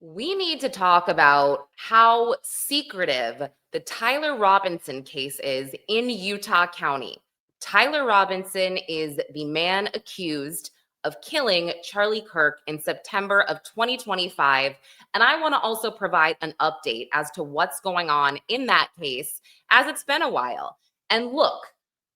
We need to talk about how secretive the Tyler Robinson case is in Utah County. Tyler Robinson is the man accused of killing Charlie Kirk in September of 2025. And I want to also provide an update as to what's going on in that case, as it's been a while. And look,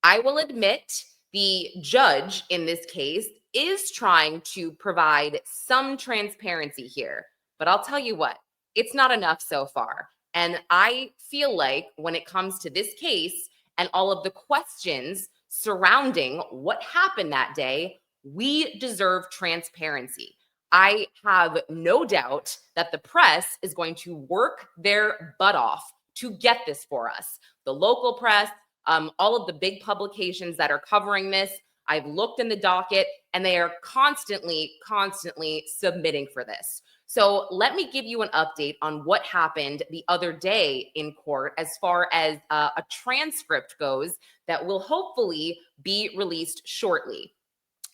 I will admit the judge in this case is trying to provide some transparency here. But I'll tell you what, it's not enough so far. And I feel like when it comes to this case and all of the questions surrounding what happened that day, we deserve transparency. I have no doubt that the press is going to work their butt off to get this for us. The local press, all of the big publications that are covering this, I've looked in the docket and they are constantly submitting for this. So let me give you an update on what happened the other day in court as far as a transcript goes that will hopefully be released shortly.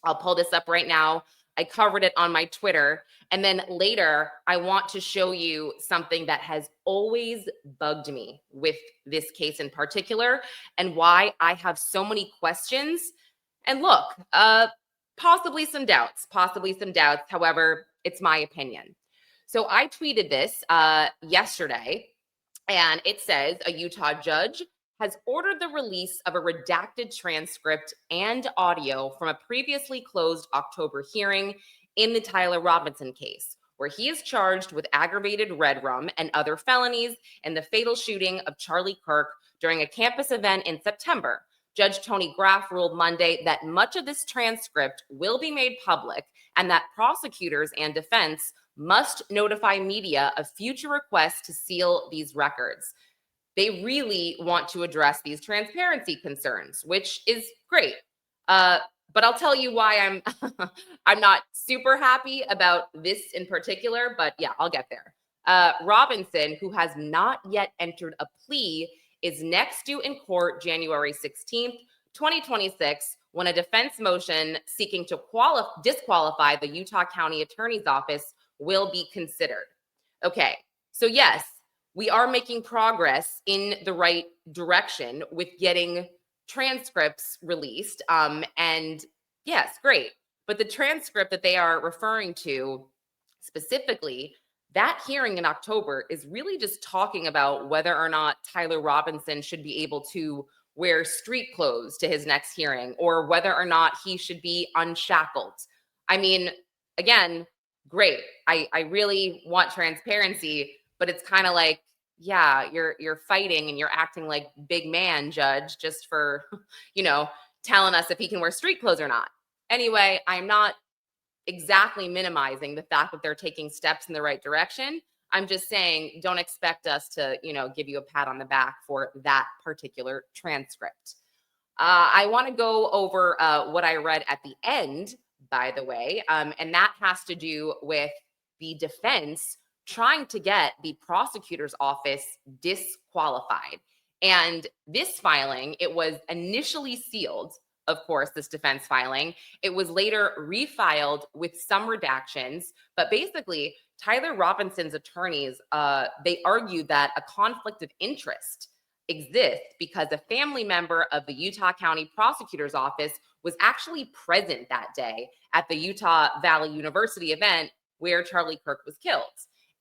I'll pull this up right now. I covered it on my Twitter. And then later, I want to show you something that has always bugged me with this case in particular and why I have so many questions. And look, possibly some doubts. However, it's my opinion. So I tweeted this yesterday, and it says a Utah judge has ordered the release of a redacted transcript and audio from a previously closed October hearing in the Tyler Robinson case, where he is charged with aggravated red rum and other felonies in the fatal shooting of Charlie Kirk during a campus event in September. Judge Tony Graff ruled Monday that much of this transcript will be made public and that prosecutors and defense must notify media of future requests to seal these records. They really want to address these transparency concerns, which is great. But I'll tell you why I'm not super happy about this in particular, but yeah, I'll get there. Robinson, who has not yet entered a plea, is next due in court January 16th, 2026, when a defense motion seeking to disqualify the Utah County Attorney's Office will be considered. Okay, so yes, we are making progress in the right direction with getting transcripts released. And yes, great. But the transcript that they are referring to specifically, that hearing in October is really just talking about whether or not Tyler Robinson should be able to wear street clothes to his next hearing or whether or not he should be unshackled. I mean, again, great. I really want transparency, but it's kind of like, yeah, you're fighting and you're acting like big man judge just for, telling us if he can wear street clothes or not. Anyway, I'm not exactly minimizing the fact that they're taking steps in the right direction. I'm just saying, don't expect us to, give you a pat on the back for that particular transcript. I want to go over what I read at the end, by the way, and that has to do with the defense trying to get the prosecutor's office disqualified. And this filing, it was initially sealed, of course, this defense filing. It was later refiled with some redactions, but basically, Tyler Robinson's attorneys, they argued that a conflict of interest exists because a family member of the Utah County Prosecutor's Office was actually present that day at the Utah Valley University event where Charlie Kirk was killed.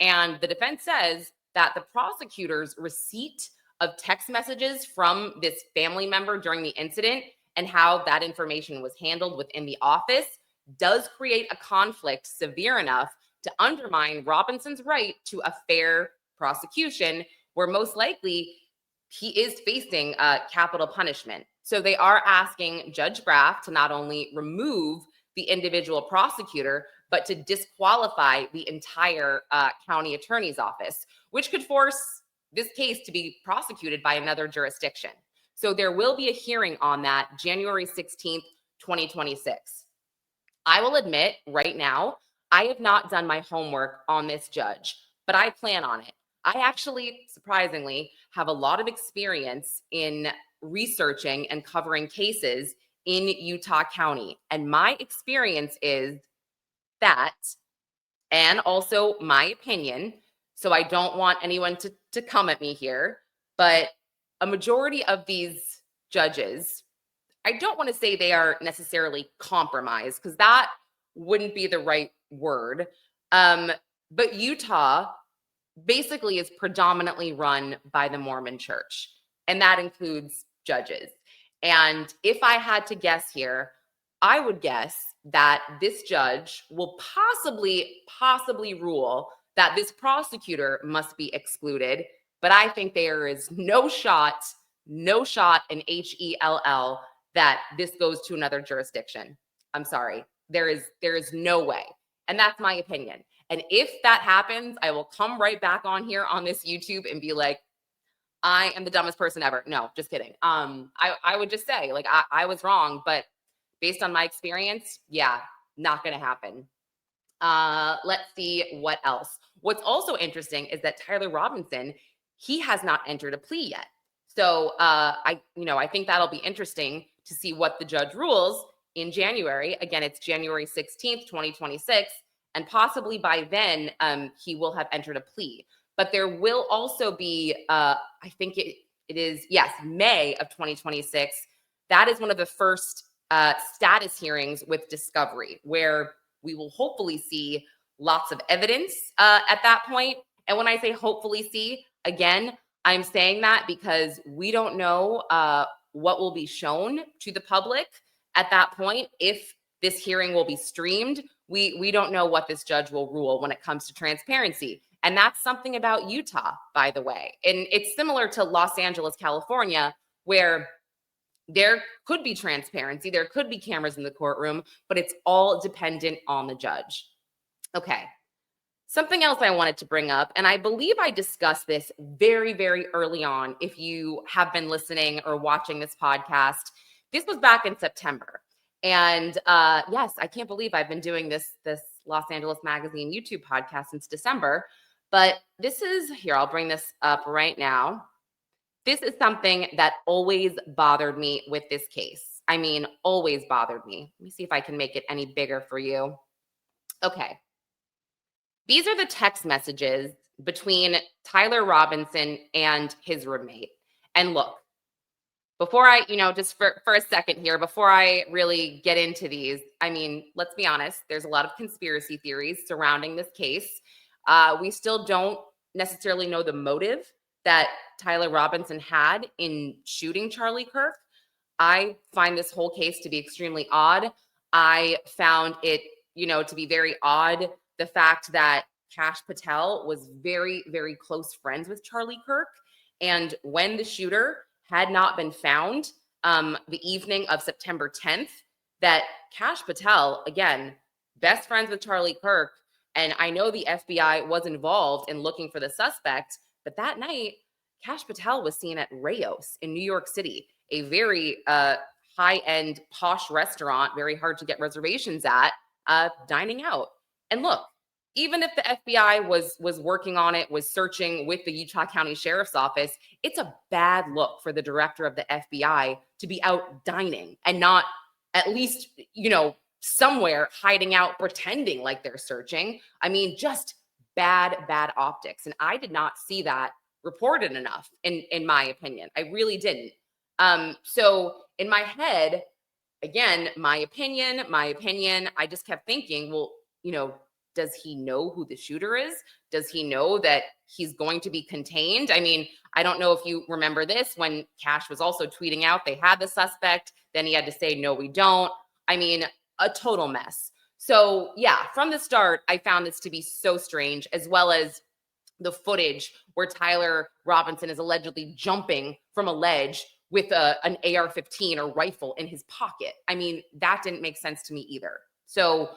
And the defense says that the prosecutor's receipt of text messages from this family member during the incident and how that information was handled within the office does create a conflict severe enough to undermine Robinson's right to a fair prosecution, where most likely he is facing capital punishment. So they are asking Judge Graff to not only remove the individual prosecutor, but to disqualify the entire county attorney's office, which could force this case to be prosecuted by another jurisdiction. So there will be a hearing on that January 16th, 2026. I will admit right now, I have not done my homework on this judge, but I plan on it. I actually, surprisingly, have a lot of experience in researching and covering cases in Utah County. And my experience is that and also my opinion, so I don't want anyone to come at me here, but a majority of these judges, I don't want to say they are necessarily compromised because that wouldn't be the right word. But Utah basically is predominantly run by the Mormon church, and that includes judges. And if I had to guess here, I would guess that this judge will possibly rule that this prosecutor must be excluded. But I think there is no shot in HELL that this goes to another jurisdiction. I'm sorry. There is no way. And that's my opinion. And if that happens, I will come right back on here on this YouTube and be like, I am the dumbest person ever. No, just kidding. I would just say, like, I was wrong, but based on my experience, yeah, not going to happen. Let's see what else. What's also interesting is that Tyler Robinson, he has not entered a plea yet. So I think that'll be interesting to see what the judge rules in January. Again, it's January 16th, 2026. And possibly by then, he will have entered a plea. But there will also be, I think it is, yes, May of 2026. That is one of the first status hearings with discovery, where we will hopefully see lots of evidence at that point. And when I say hopefully see, again, I'm saying that because we don't know what will be shown to the public at that point. If this hearing will be streamed, we don't know what this judge will rule when it comes to transparency. And that's something about Utah, by the way. And it's similar to Los Angeles, California, where there could be transparency, there could be cameras in the courtroom, but it's all dependent on the judge. Okay. Something else I wanted to bring up, and I believe I discussed this very, very early on. If you have been listening or watching this podcast, this was back in September. And yes, I can't believe I've been doing this Los Angeles Magazine YouTube podcast since December. But this is, here, I'll bring this up right now. This is something that always bothered me with this case. I mean, always bothered me. Let me see if I can make it any bigger for you. Okay. These are the text messages between Tyler Robinson and his roommate. And look, before I, just for a second here, before I really get into these, I mean, let's be honest, there's a lot of conspiracy theories surrounding this case. We still don't necessarily know the motive that Tyler Robinson had in shooting Charlie Kirk. I find this whole case to be extremely odd. I found it, to be very odd, the fact that Kash Patel was very, very close friends with Charlie Kirk. And when the shooter had not been found the evening of September 10th, that Kash Patel, again, best friends with Charlie Kirk, and I know the FBI was involved in looking for the suspect, but that night, Kash Patel was seen at Rayos in New York City, a very high-end, posh restaurant, very hard to get reservations at, dining out. And look, even if the FBI was working on it, was searching with the Utah County Sheriff's Office, it's a bad look for the director of the FBI to be out dining and not at least, somewhere hiding out, pretending like they're searching. I mean, just bad optics. And I did not see that reported enough, in my opinion. I really didn't. So in my head, again, my opinion, I just kept thinking, well, does he know who the shooter is? Does he know that he's going to be contained? I mean, I don't know if you remember this when Kash was also tweeting out they had the suspect. Then he had to say, no, we don't. I mean, a total mess. So yeah, from the start, I found this to be so strange, as well as the footage where Tyler Robinson is allegedly jumping from a ledge with an AR-15 or rifle in his pocket. I mean, that didn't make sense to me either. So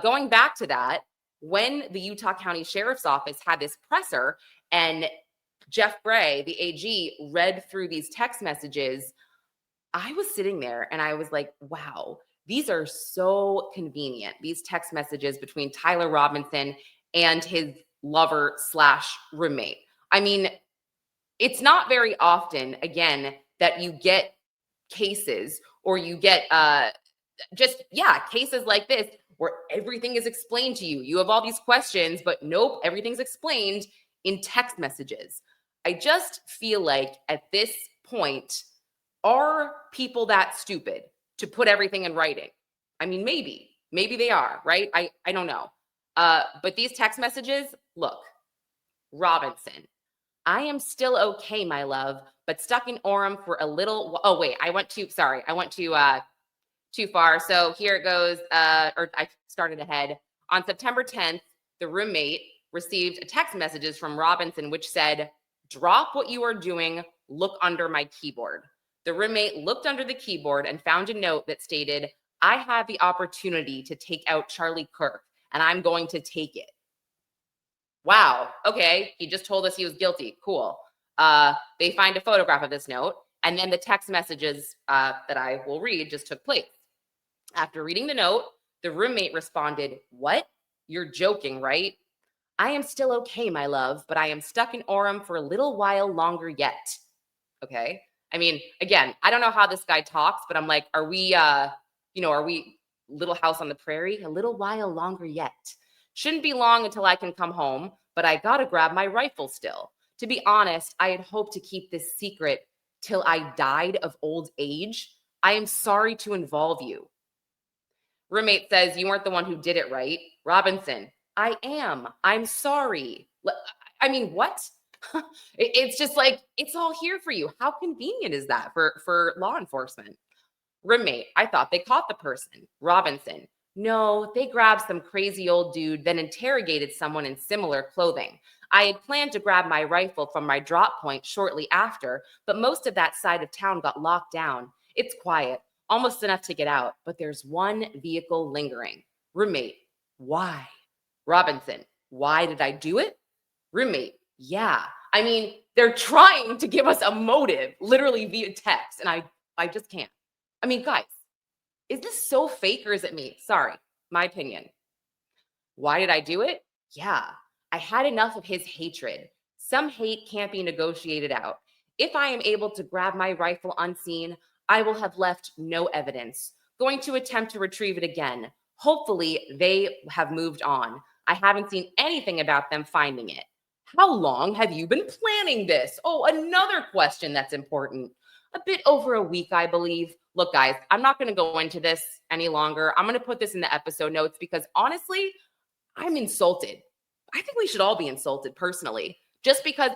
going back to that, when the Utah County Sheriff's Office had this presser and Jeff Bray, the AG, read through these text messages, I was sitting there and I was like, wow, these are so convenient, these text messages between Tyler Robinson and his lover / roommate. I mean, it's not very often, again, that you get cases or you get cases like this where everything is explained to you. You have all these questions, but nope, everything's explained in text messages. I just feel like at this point, are people that stupid to put everything in writing? I mean, maybe they are, right? I don't know. But these text messages, look, Robinson, I am still okay, my love, but stuck in Orem for a little. Oh, wait, I went too far. So here it goes. Or I started ahead. On September 10th, the roommate received text messages from Robinson, which said, "Drop what you are doing. Look under my keyboard." The roommate looked under the keyboard and found a note that stated, "I have the opportunity to take out Charlie Kirk, and I'm going to take it." Wow. Okay. He just told us he was guilty. Cool. They find a photograph of this note, and then the text messages that I will read just took place. After reading the note, the roommate responded, "What? You're joking, right? I am still okay, my love, but I am stuck in Orem for a little while longer yet." Okay. I mean, again, I don't know how this guy talks, but I'm like, are we, are we Little House on the Prairie? A little while longer yet. Shouldn't be long until I can come home, but I gotta grab my rifle still. To be honest, I had hoped to keep this secret till I died of old age. I am sorry to involve you. Roommate says, "You weren't the one who did it, right?" Robinson, "I am. I'm sorry." I mean, what? It's just like, it's all here for you. How convenient is that for law enforcement? Roommate, "I thought they caught the person." Robinson, "No, they grabbed some crazy old dude, then interrogated someone in similar clothing. I had planned to grab my rifle from my drop point shortly after, but most of that side of town got locked down. It's quiet, almost enough to get out, but there's one vehicle lingering." Roommate, "Why?" Robinson, "Why did I do it?" Roommate, "Yeah. I mean, they're trying to give us a motive, literally via text, and I just can't." I mean, guys, is this so fake or is it me? Sorry, my opinion. Why did I do it? Yeah, I had enough of his hatred. Some hate can't be negotiated out. If I am able to grab my rifle unseen, I will have left no evidence. Going to attempt to retrieve it again. Hopefully, they have moved on. I haven't seen anything about them finding it. How long have you been planning this? Oh, another question that's important. A bit over a week, I believe. Look, guys, I'm not going to go into this any longer. I'm going to put this in the episode notes because honestly, I'm insulted. I think we should all be insulted personally, just because,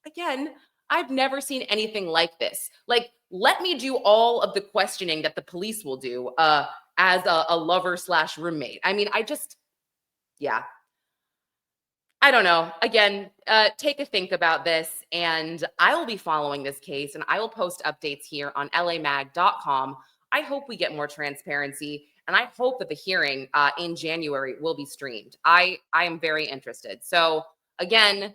again, I've never seen anything like this. Like, let me do all of the questioning that the police will do as a lover slash roommate. I mean, yeah, I don't know. Again, take a think about this, and I will be following this case, and I will post updates here on lamag.com. I hope we get more transparency, and I hope that the hearing in January will be streamed. I am very interested. So again,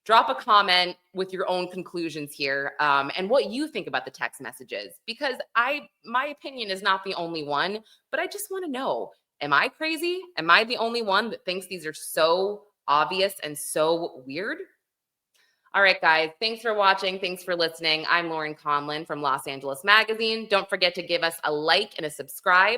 drop a comment with your own conclusions here and what you think about the text messages, because my opinion is not the only one, but I just want to know, am I crazy? Am I the only one that thinks these are so obvious and so weird? All right, guys, thanks for watching. Thanks for listening. I'm Lauren Conlin from Los Angeles Magazine. Don't forget to give us a like and a subscribe.